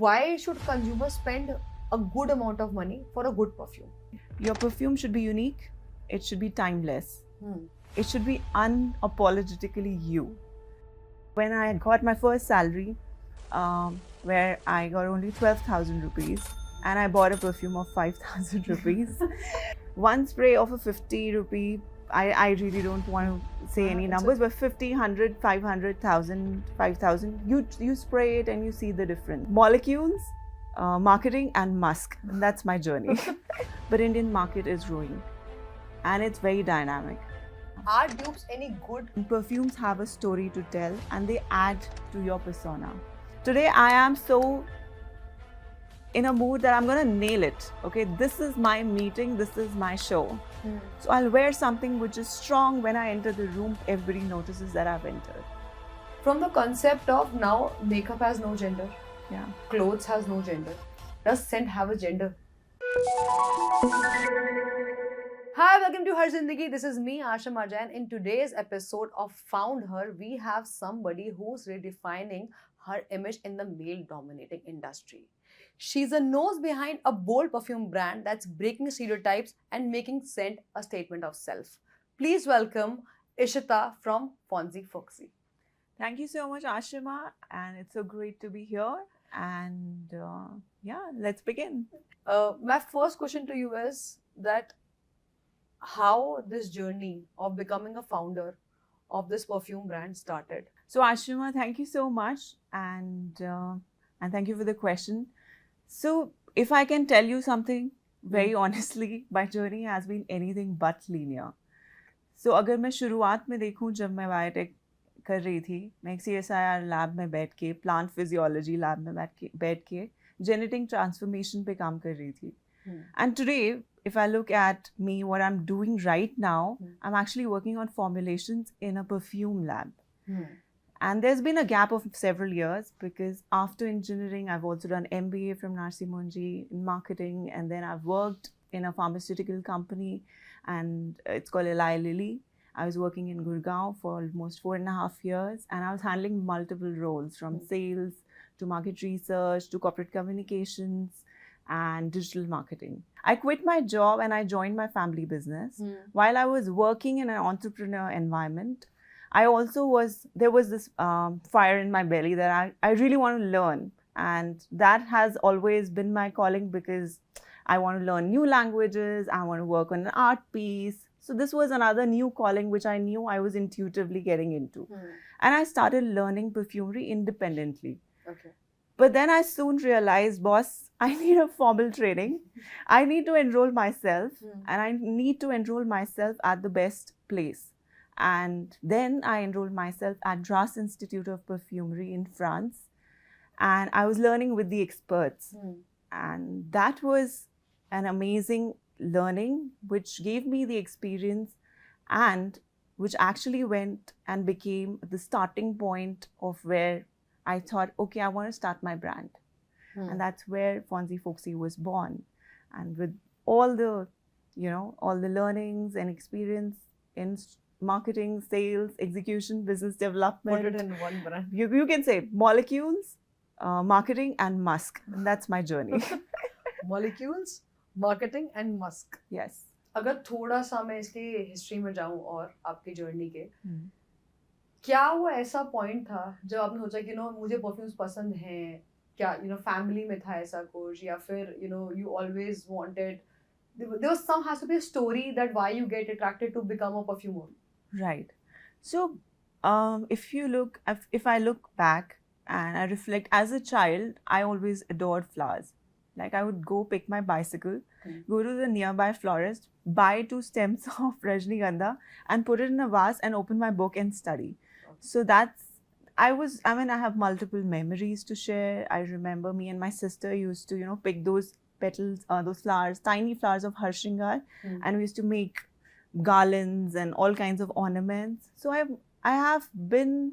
Why should consumers spend a good amount of money for a good perfume? Your perfume should be unique. It should be timeless. Hmm. It should be unapologetically you. When I got my first salary, where I got only 12,000 rupees, and I bought a perfume of 5,000 rupees. One spray of a 50 rupee, I really don't want to say any numbers, but 50, 100, 500, 1,000, 5,000, you spray it and you see the difference. Molecules, marketing and musk, and that's my journey. But Indian market is growing and it's very dynamic. Are dupes any good? Perfumes have a story to tell and they add to your persona. Today I am so in a mood that I'm gonna nail it. Okay, this is my meeting, this is my show. So I'll wear something which is strong. When I enter the room, everybody notices that I've entered. From the concept of now makeup has no gender, Yeah. clothes has no gender, does scent have a gender? Hi, welcome to HerZindagi. This is me, Asha Marja, and in today's episode of Found Her, we have somebody who's redefining her image in the male-dominating industry. She's a nose behind a bold perfume brand that's breaking stereotypes and making scent a statement of self. Please welcome Ishita from Fonzie Folksy. Thank you so much, Ashima, and it's so great to be here. And yeah, let's begin. My first question to you is that how this journey of becoming a founder of this perfume brand started. So, Ashima, thank you so much, and thank you for the question. So, if I can tell you something very honestly, my journey has been anything but linear. So, अगर मैं शुरुआत में देखूं जब मैं biotech कर रही थी, मैं एक CSIR लैब में बैठ के, प्लांट फिजियोलॉजी लैब में बैठ के जेनेटिक ट्रांसफॉर्मेशन पे काम कर रही थी. And today, if I look at me, what I'm doing right now, I'm actually working on formulations in a perfume lab. And there's been a gap of several years because after engineering, I've also done MBA from Narsi Monji in marketing, and then I've worked in a pharmaceutical company, and it's called Eli Lilly. I was working in Gurgaon for almost 4.5 years, and I was handling multiple roles from sales to market research to corporate communications and digital marketing. I quit my job and I joined my family business. While I was working in an entrepreneur environment, I also there was this fire in my belly that I really want to learn. And that has always been my calling because I want to learn new languages. I want to work on an art piece. So this was another new calling which I knew I was intuitively getting into. And I started learning perfumery independently. Okay. But then I soon realized, boss, I need a formal training. I need to enroll myself and I need to enroll myself at the best place. And then I enrolled myself at Grasse Institute of Perfumery in France. And I was learning with the experts. And that was an amazing learning, which gave me the experience and which actually went and became the starting point of where I thought, okay, I want to start my brand. And that's where Fonzie Folksy was born. And with all the, all the learnings and experience in marketing, sales, execution, business development. Put it in one brand. You can say molecules, marketing and musk. And that's my journey. Molecules, marketing and musk. Yes. अगर थोड़ा सा मैं इसके history में जाऊं और आपकी journey के क्या वो ऐसा पॉइंट था जब आपने सोचा कि मुझे परफ्यूम्स पसंद हैं क्या फैमिली में था ऐसा कुछ या फिर you always wanted there was some has to be a story that why you get attracted to become a perfumer. Right. So if I look back and I reflect, as a child I always adored flowers. Like I would go pick my bicycle, go to the nearby florist, buy 2 stems of Rajnigandha and put it in a vase and open my book and study. So I have multiple memories to share. I remember me and my sister used to, pick those petals, those flowers, tiny flowers of HerZindagi, and we used to make garlands and all kinds of ornaments. So I have been,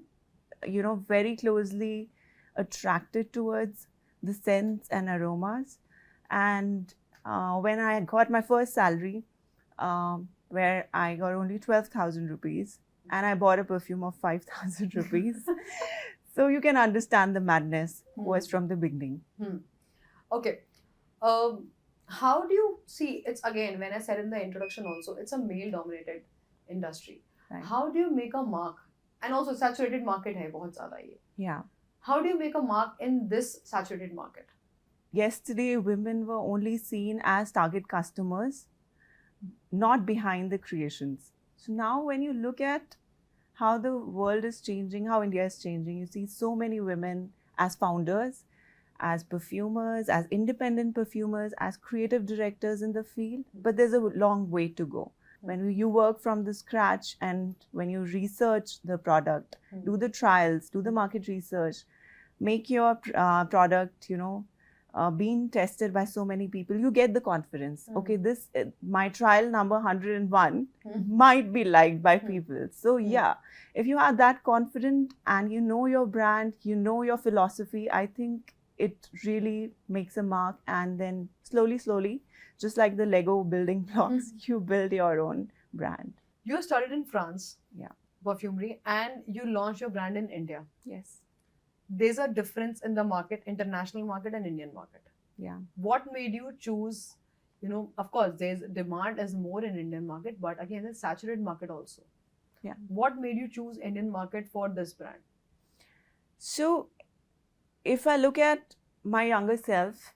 very closely attracted towards the scents and aromas. And when I got my first salary, where I got only 12,000 rupees, and I bought a perfume of 5,000 rupees. So you can understand the madness was Hmm. from the beginning. Okay. How do you see it's again when I said in the introduction also it's a male dominated industry. Right. How do you make a mark? And also saturated market hai bahut zyada ye. Yeah. How do you make a mark in this saturated market? Yesterday, women were only seen as target customers, not behind the creations. So now, when you look at how the world is changing, how India is changing, you see so many women as founders, as perfumers, as independent perfumers, as creative directors in the field. But there's a long way to go. When you work from the scratch and when you research the product, do the trials, do the market research, make your product, being tested by so many people, you get the confidence. Okay, this my trial number 101 might be liked by people. So yeah, if you are that confident and you know your brand, you know your philosophy, I think it really makes a mark. And then slowly, just like the Lego building blocks, you build your own brand. You started in France, Yeah. perfumery, and you launched your brand in India. Yes. There's a difference in the market, international market and Indian market. Yeah. What made you choose? Of course, there's demand is more in Indian market, but again, it's saturated market also. Yeah. What made you choose Indian market for this brand? So, if I look at my younger self,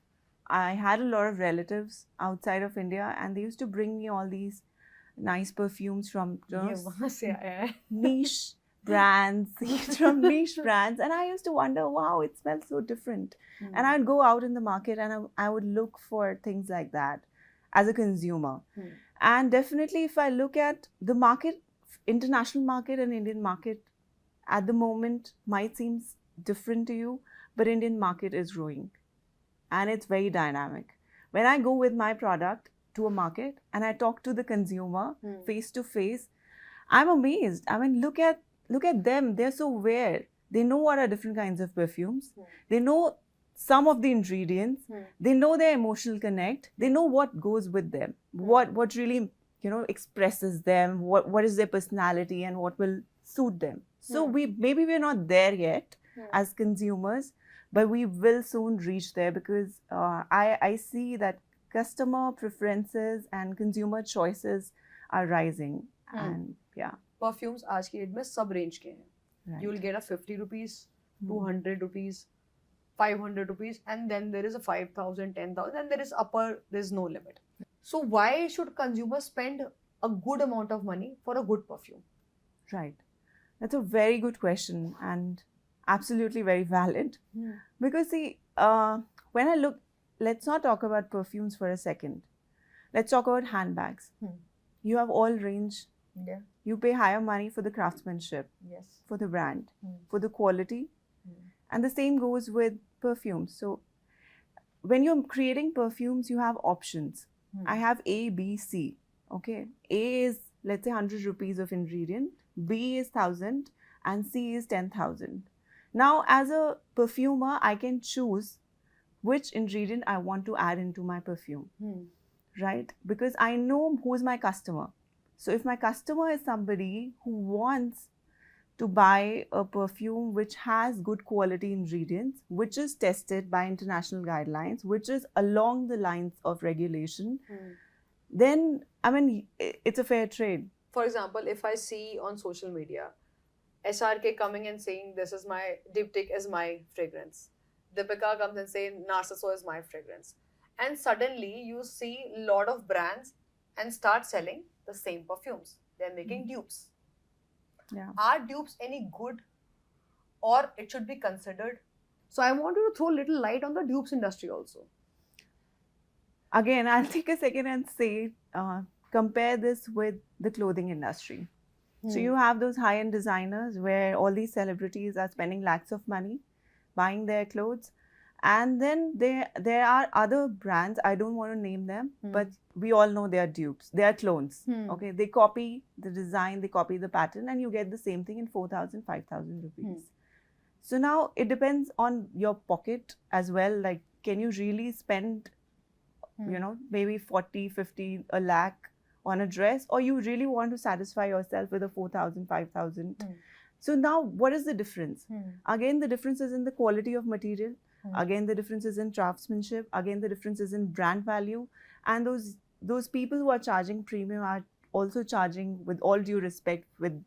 I had a lot of relatives outside of India, and they used to bring me all these nice perfumes from niche brands, from niche brands, and I used to wonder, wow, it smells so different. And I'd go out in the market and I would look for things like that as a consumer. And definitely, if I look at the market, international market and Indian market at the moment might seem different to you, but Indian market is growing and it's very dynamic. When I go with my product to a market and I talk to the consumer face to face, I'm amazed. I mean, look at them. They're so aware. They know what are different kinds of perfumes. They know some of the ingredients. They know their emotional connect. They know what goes with them. What really expresses them. What is their personality and what will suit them. So maybe we're not there yet as consumers, but we will soon reach there because I see that customer preferences and consumer choices are rising. And yeah. Perfumes आज की date में सब range के हैं. Right. You will get a 50 rupees, 200 rupees, 500 rupees, and then there is a 5,000, 10,000, and there is there's no limit. So why should consumers spend a good amount of money for a good perfume? Right. That's a very good question and absolutely very valid. Because see, when I look, let's not talk about perfumes for a second. Let's talk about handbags. You have all range. Yeah. You pay higher money for the craftsmanship, Yes. for the brand, for the quality. And the same goes with perfumes. So when you're creating perfumes, you have options. I have A, B, C. Okay. A is, let's say, 100 rupees of ingredient. B is 1,000 and C is 10,000. Now, as a perfumer, I can choose which ingredient I want to add into my perfume, right? Because I know who's my customer. So if my customer is somebody who wants to buy a perfume which has good quality ingredients, which is tested by international guidelines, which is along the lines of regulation, then, I mean, it's a fair trade. For example, if I see on social media, SRK coming and saying, this is my, diptych is my fragrance. Deepika comes and saying, Narciso is my fragrance. And suddenly you see a lot of brands and start selling the same perfumes. They're making dupes. Yeah. Are dupes any good or it should be considered? So I want you to throw a little light on the dupes industry also. Again, I'll take a second and say, compare this with the clothing industry. So you have those high-end designers where all these celebrities are spending lakhs of money buying their clothes. And then there are other brands, I don't want to name them, but we all know they are dupes. They are clones. Okay, they copy the design, they copy the pattern, and you get the same thing in 4,000, 5,000 rupees. So now it depends on your pocket as well. Like, can you really spend, maybe 40, 50, a lakh on a dress, or you really want to satisfy yourself with a 4,000, 5,000? So now what is the difference? Hmm. Again, the difference is in the quality of material. Hmm. Again, the difference is in craftsmanship. Again, the difference is in brand value. And those people who are charging premium are also charging, with all due respect, with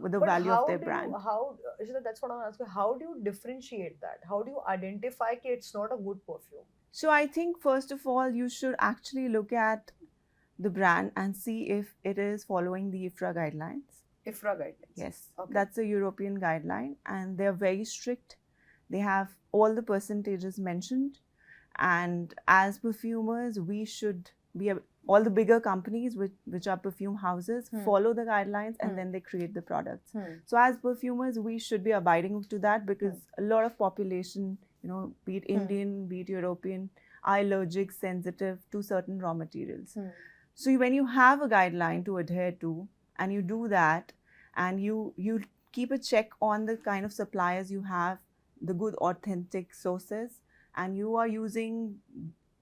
with the But value how of their do brand. Ishita, that's what I'm asking. How do you differentiate that? How do you identify that it's not a good perfume? So I think first of all, you should actually look at the brand and see if it is following the IFRA guidelines. IFRA guidelines. Yes, Okay. that's a European guideline, and they're very strict. They have all the percentages mentioned, and as perfumers, we should be all the bigger companies which are perfume houses follow the guidelines, and then they create the products. So as perfumers, we should be abiding to that, because a lot of population, be it Indian, be it European, are allergic, sensitive to certain raw materials. So when you have a guideline to adhere to, and you do that, and you keep a check on the kind of suppliers you have, the good authentic sources, and you are using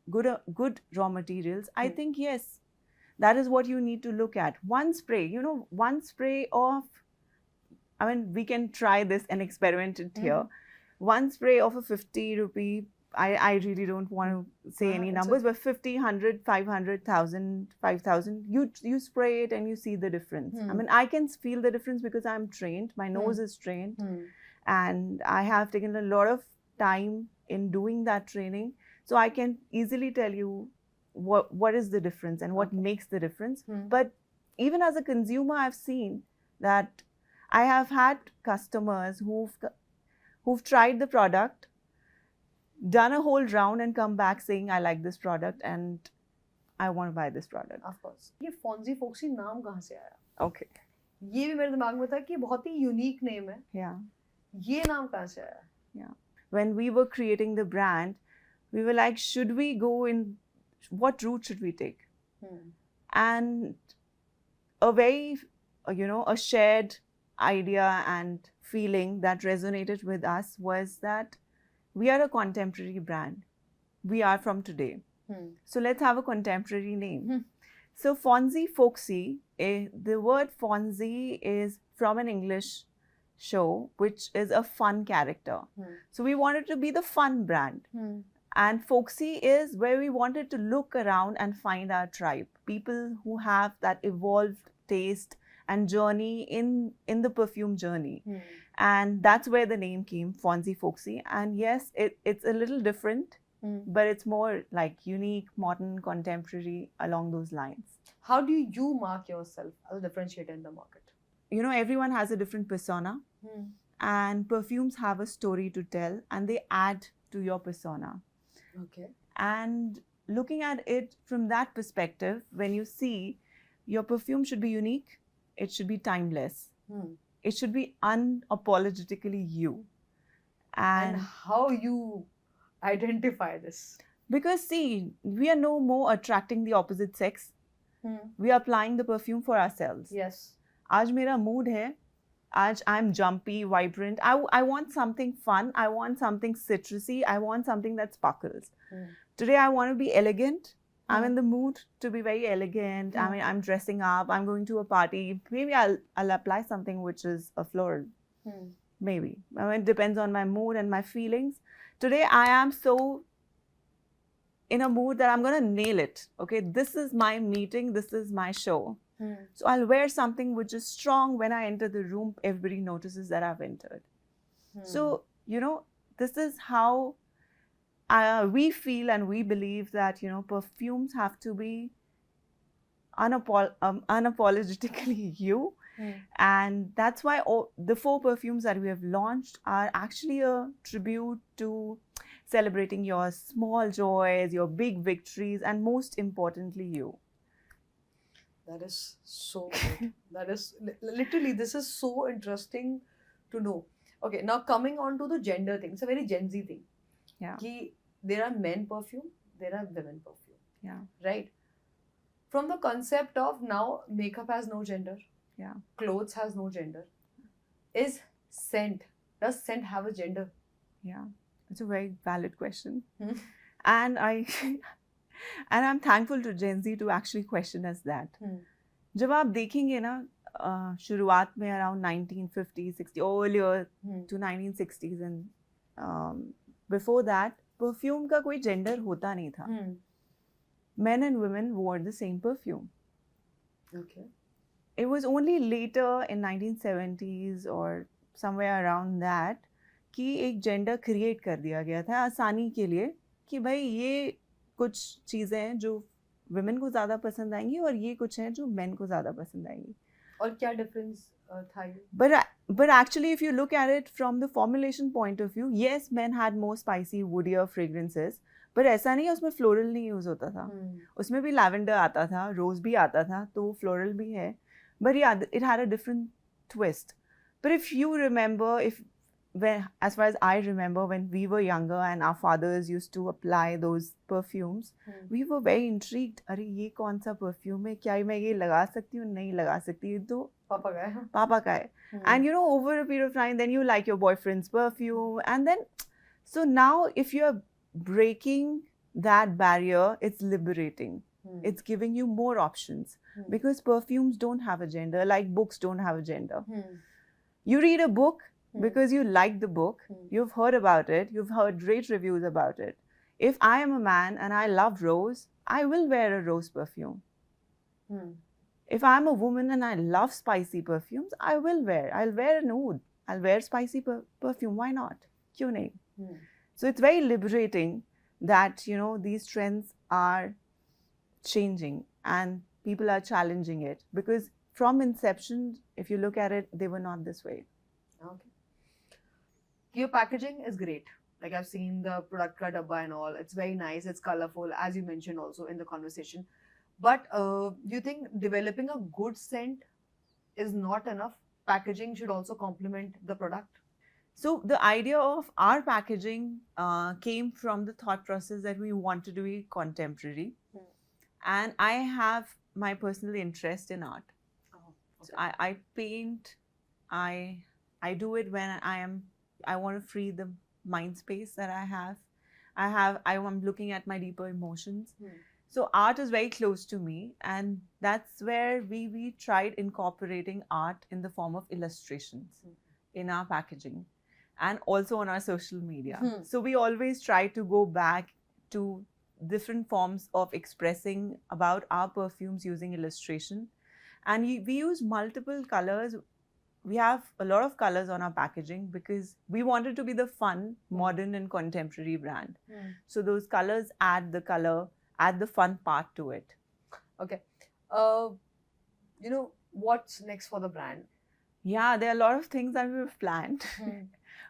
good raw materials, I think yes, that is what you need to look at. One spray, one spray of, I mean, we can try this and experiment it here. One spray of a 50 rupee, I really don't want to say any numbers, but 50, 100, 500, 1,000, 5,000, you spray it and you see the difference. I mean, I can feel the difference because I'm trained, my nose is trained, and I have taken a lot of time in doing that training. So I can easily tell you what is the difference and what makes the difference. But even as a consumer, I've seen that I have had customers who've tried the product, done a whole round, and come back saying, I like this product and I want to buy this product. Of course. ये Fonzie Folksy नाम कहाँ से आया? Okay. ये भी मेरे दिमाग में था कि बहुत ही यूनिक नेम है. Yeah. ये नाम कहाँ से आया? Yeah. When we were creating the brand, we were like, should we go in, what route should we take? And a very, a shared idea and feeling that resonated with us was that we are a contemporary brand. We are from today. So let's have a contemporary name. So Fonzie Folksy, the word Fonzie is from an English show, which is a fun character. So we wanted to be the fun brand. And Folksy is where we wanted to look around and find our tribe, people who have that evolved taste and journey in the perfume journey. And that's where the name came, Fonzie Folksy. And yes, it's a little different, but it's more like unique, modern, contemporary, along those lines. How do you mark yourself as a differentiator in the market? Everyone has a different persona, and perfumes have a story to tell, and they add to your persona. Okay. And looking at it from that perspective, when you see your perfume should be unique, it should be timeless. It should be unapologetically you. And how you identify this? Because see, we are no more attracting the opposite sex. We are applying the perfume for ourselves. Yes. आज मेरा mood है, आज I'm jumpy, vibrant. I want something fun. I want something citrusy. I want something that sparkles. Today I want to be elegant. I'm in the mood to be very elegant. I mean, I'm dressing up. I'm going to a party. Maybe I'll apply something which is a floral. Maybe. I mean, it depends on my mood and my feelings. Today I am so in a mood that I'm going to nail it. Okay, this is my meeting. This is my show. So I'll wear something which is strong. When I enter the room, everybody notices that I've entered. So, this is how we feel and we believe that, perfumes have to be unapologetically you. And that's why the 4 perfumes that we have launched are actually a tribute to celebrating your small joys, your big victories, and most importantly, you. That is so good. That is literally, this is so interesting to know. Okay, now coming on to the gender thing. It's a very Gen Z thing. Yeah. There are men perfume, there are women perfume. Yeah. Right? From the concept of now makeup has no gender. Yeah. Clothes has no gender. Is scent, does scent have a gender? Yeah. It's a very valid question. And I'm thankful to Gen Z to actually question us that. जब आप देखेंगे ना, शुरुआत में around 1950, 60, earlier Hmm. to 1960s, and before that, perfume का कोई gender होता नहीं था. Hmm. Men and women wore the same perfume. Okay. It was only later in 1970s or somewhere around that कि एक gender create कर दिया गया था आसानी के लिए कि भाई ये कुछ चीज़ें हैं जो women को ज़्यादा पसंद आएंगी और ये कुछ हैं जो men को ज़्यादा पसंद आएंगी. और क्या difference था ये? But actually, if you look at it from the formulation point of view, yes, men had more spicy, woodier fragrances. But ऐसा नहीं है उसमें floral नहीं use होता था. उसमें भी lavender आता था, rose भी आता था, तो floral भी है. But yeah, it had a different twist. But if you remember, as far as I remember, when we were younger and our fathers used to apply those perfumes, we were very intrigued. अरे ये कौन सा perfume है? क्या मैं ये लगा सकती हूँ? नहीं लगा सकती. ये तो पापा का है. पापा का है. And you know, over a period of time, then you like your boyfriend's perfume. And then, so now if you're breaking that barrier, it's liberating. It's giving you more options. Because perfumes don't have a gender, like books don't have a gender. You read a book because you like the book, you've heard about it, you've heard great reviews about it. If I am a man and I love rose, I will wear a rose perfume. If I'm a woman and I love spicy perfumes, I'll wear an oud. I'll wear spicy perfume. Why not? Kyun nahi? So it's very liberating that, you know, these trends are changing and people are challenging it, because from inception, if you look at it, they were not this way. Okay. Your packaging is great. Like, I've seen the product ka dabba and all. It's very nice. It's colorful, as you mentioned also in the conversation. But do you think developing a good scent is not enough? Packaging should also complement the product. So the idea of our packaging came from the thought process that we wanted to be contemporary. And I have my personal interest in art. Oh, okay. So I paint, I do it when I want to free the mind space that I have. I'm looking at my deeper emotions. So art is very close to me, and that's where we tried incorporating art in the form of illustrations in our packaging and also on our social media. So we always try to go back to different forms of expressing about our perfumes using illustration. And we use multiple colors. We have a lot of colors on our packaging because we wanted to be the fun, modern and contemporary brand. So those colors add the fun part to it. Okay. You know, what's next for the brand? Yeah, there are a lot of things that we've planned.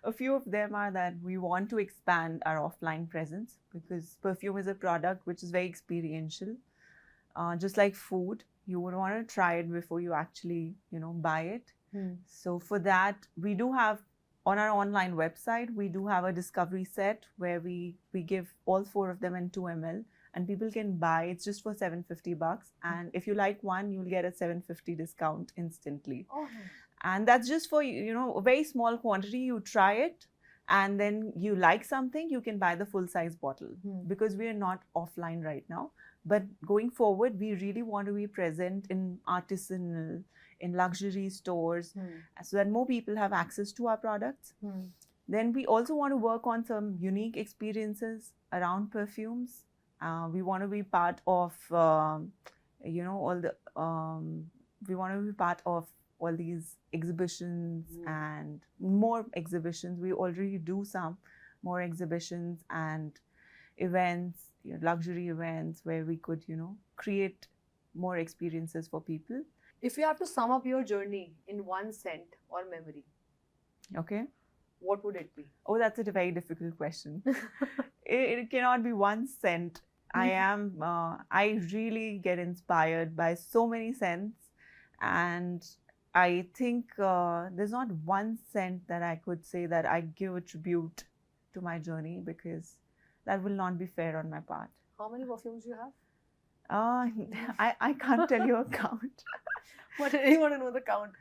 A few of them are that we want to expand our offline presence, because perfume is a product which is very experiential. Just like food, you would want to try it before you actually, you know, buy it. So for that, we do have on our online website, we do have a discovery set where we give all 4 of them in 2 ml. And people can buy. It's just for $750, and if you like one, you'll get a $750 discount instantly. Oh. And that's just for, you know, a very small quantity. You try it, and then you like something, you can buy the full size bottle. Because we are not offline right now, but going forward, we really want to be present in artisanal, in luxury stores, so that more people have access to our products. Then we also want to work on some unique experiences around perfumes. We want to be part of, you know, we want to be part of all these exhibitions and more exhibitions. We already do some more exhibitions and events, you know, luxury events where we could, you know, create more experiences for people. If you have to sum up your journey in one scent or memory, okay, what would it be? Oh, that's a very difficult question. It cannot be one scent. I really get inspired by so many scents, and I think there's not one scent that I could say that I give a tribute to my journey, because that will not be fair on my part. How many perfumes do you have? I can't tell you a count. But I really want to know the count.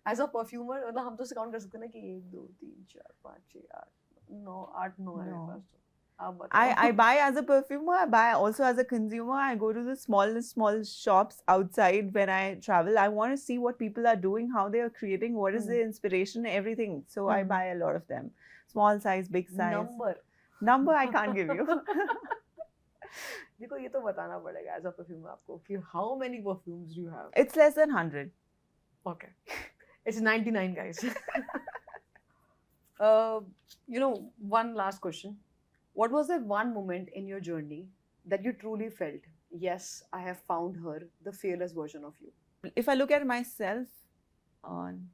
As a perfumer, हम तो count कर सकते हैं ना कि 1, 2, 3, 4, 5, 6, 8, 9 है मेरे पास. आप बताओ. I buy as a perfumer, I buy also as a consumer. I go to the small shops outside when I travel. I want to see what people are doing, how they are creating, what is the inspiration, everything. So I buy a lot of them. Small size, big size. Number I can't give you. देखो ये तो बताना पड़ेगा as a perfumer आपको कि how many perfumes do you have? It's less than 100. Okay. It's 99, guys. One last question. What was that one moment in your journey that you truly felt, yes, I have found her, the fearless version of you? If I look at myself on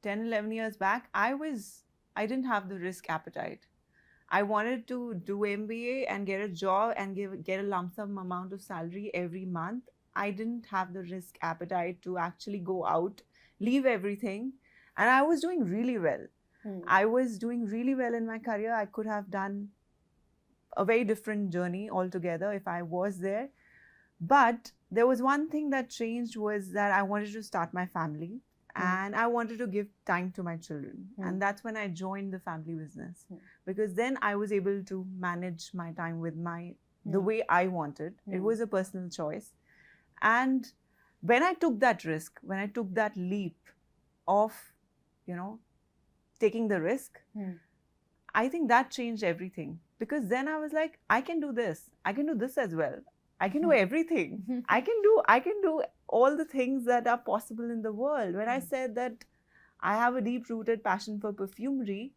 10, 11 years back, I didn't have the risk appetite. I wanted to do MBA and get a job and get a lump sum amount of salary every month. I didn't have the risk appetite to actually go out, leave everything. And I was doing really well. I was doing really well in my career. I could have done a very different journey altogether if I was there. But there was one thing that changed, was that I wanted to start my family and I wanted to give time to my children. And that's when I joined the family business, because then I was able to manage my time with the way I wanted. It was a personal choice. And when I took that risk, when I took that leap of, taking the risk, I think that changed everything. Because then I was like, I can do this. I can do this as well. I can do everything. I can do all the things that are possible in the world. When I said that I have a deep-rooted passion for perfumery,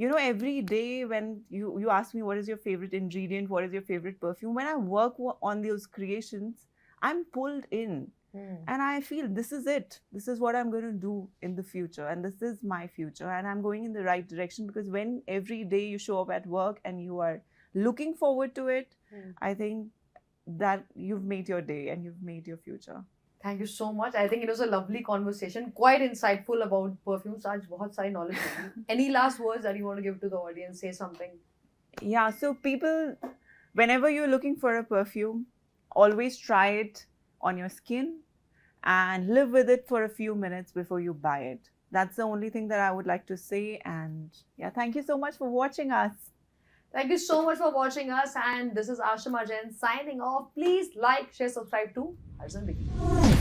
every day when you ask me what is your favorite ingredient, what is your favorite perfume, when I work on those creations, I'm pulled in. And I feel this is it. This is what I'm going to do in the future. And this is my future. And I'm going in the right direction, because when every day you show up at work and you are looking forward to it, I think that you've made your day and you've made your future. Thank you so much. I think it was a lovely conversation, quite insightful about perfumes. आज बहुत सारी knowledge milli. Any last words that you want to give to the audience? Say something. Yeah, so people, whenever you're looking for a perfume, always try it on your skin and live with it for a few minutes before you buy it. That's the only thing that I would like to say. And yeah, thank you so much for watching us. Thank you so much for watching us. And this is Ashima Jain signing off. Please like, share, subscribe to HerZindagi.